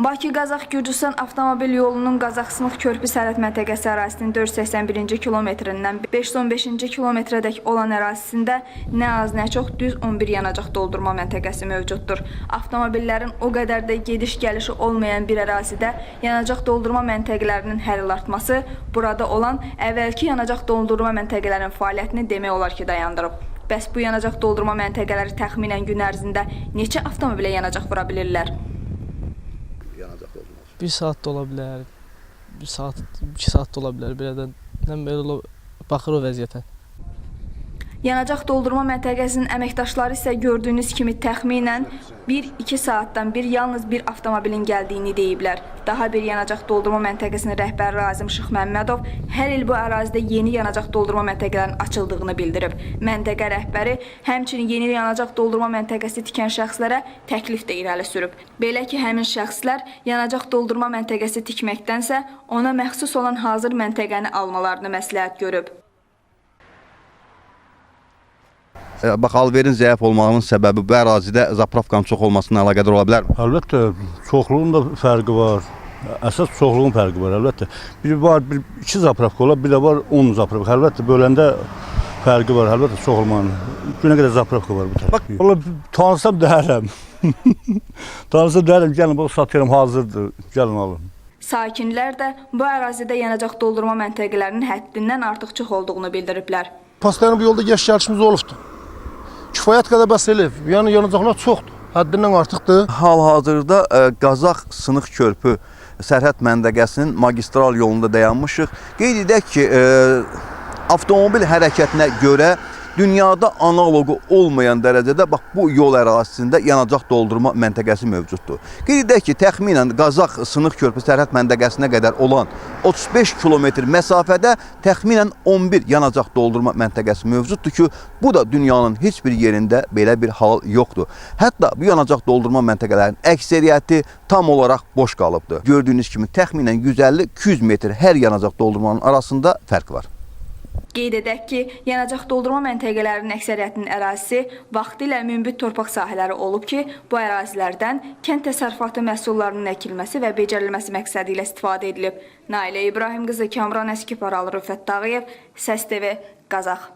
Bakı-Qazax-Gürcüstan avtomobil yolunun Qazax-Sınıq körpü sərhəd məntəqəsi ərazisinin 481-ci kilometrindən 515-ci kilometrədək olan ərazisində nə az nə çox düz 11 yanacaq doldurma məntəqəsi mövcuddur. Avtomobillərin o qədər də gediş-gəlişi olmayan bir ərazidə yanacaq doldurma məntəqələrinin hər il artması burada olan əvvəlki yanacaq doldurma məntəqələrinin fəaliyyətini demək olar ki, dayandırıb. Bəs bu yanacaq doldurma məntəqələri təxminən gün ərzində neçə avtomobilə yanacaq vura bilirlər? 1 saat da ola bilər, 1 saat, 2 saat da ola bilər, belədən belə baxır o vəziyyətə. Yanacaq doldurma məntəqəsinin əməkdaşları isə gördüyünüz kimi təxminən 1-2 saatdan yalnız bir avtomobilin gəldiyini deyiblər. Daha bir yanacaq doldurma məntəqəsinin rəhbəri Razım Şıx Məmmədov hər il bu ərazidə yeni yanacaq doldurma məntəqələrinin açıldığını bildirib. Məntəqə rəhbəri həmçinin yeni yanacaq doldurma məntəqəsi tikən şəxslərə təklif də irəli sürüb. Belə ki, həmin şəxslər yanacaq doldurma məntəqəsi tikməkdənsə ona məxsus olan hazır məntəqəni almalarını məsləhət görüb. Bax, alverin zəif olmağının səbəbi bu ərazidə zapravkanın çox olmasına əlaqədar ola bilər mi? Əlbəttə, çoxluğun da fərqi var. Əsas çoxluğun fərqi var, əlbəttə. Bir var, 2 zapravka olar, bir də var 10 zapravka. Əlbəttə, böləndə fərqi var, əlbəttə, çox olmanın. Günə qədər zapravka var bu tərəf. Valla, tanısam dəyərəm. Tanısam dəyərəm, gəlin, bax, satıyorum, hazırdır, gəlin alın. Sakinlər də bu ərazidə yanacaq doldurma məntəqələrinin həddindən artıq çox olduğunu bildiriblər. Pastayanın bu yolda gəliş-gəlişimiz olubdur. Kifayət qədər bəs eləyib. Yəni yanacaqlar çoxdur, həddindən artıqdır. Hal-hazırda Qazax-Sınıq körpü sərhəd məntəqəsinin magistral yolunda dayanmışıq. Qeyd edək ki, avtomobil hərəkətinə görə dünyada analogu olmayan dərəcədə bax bu yol ərazisində yanacaq doldurma məntəqəsi mövcuddur. Qeyd edək ki, təxminən Qazax-Sınıq körpü sərhəd məntəqəsinə qədər olan 35 kilometr məsafədə təxminən 11 yanacaq doldurma məntəqəsi mövcuddur ki, bu da dünyanın heç bir yerində belə bir hal yoxdur. Hətta bu yanacaq doldurma məntəqələrinin əksəriyyəti tam olaraq boş qalıbdır. Gördüyünüz kimi təxminən 150-200 metr hər yanacaq doldurmanın arasında fərq var. Qeyd edək ki, yanacaq doldurma məntəqələrinin əksəriyyətinin ərazisi vaxtilə münbit torpaq sahələri olub ki, bu ərazilərdən kənd təsərrüfatı məhsullarının əkilməsi və becərilməsi məqsədi ilə istifadə edilib. Nailə İbrahim qızı, Kamran Əskiparalı, Rüfət Dağıyev, Səs TV, Qazax.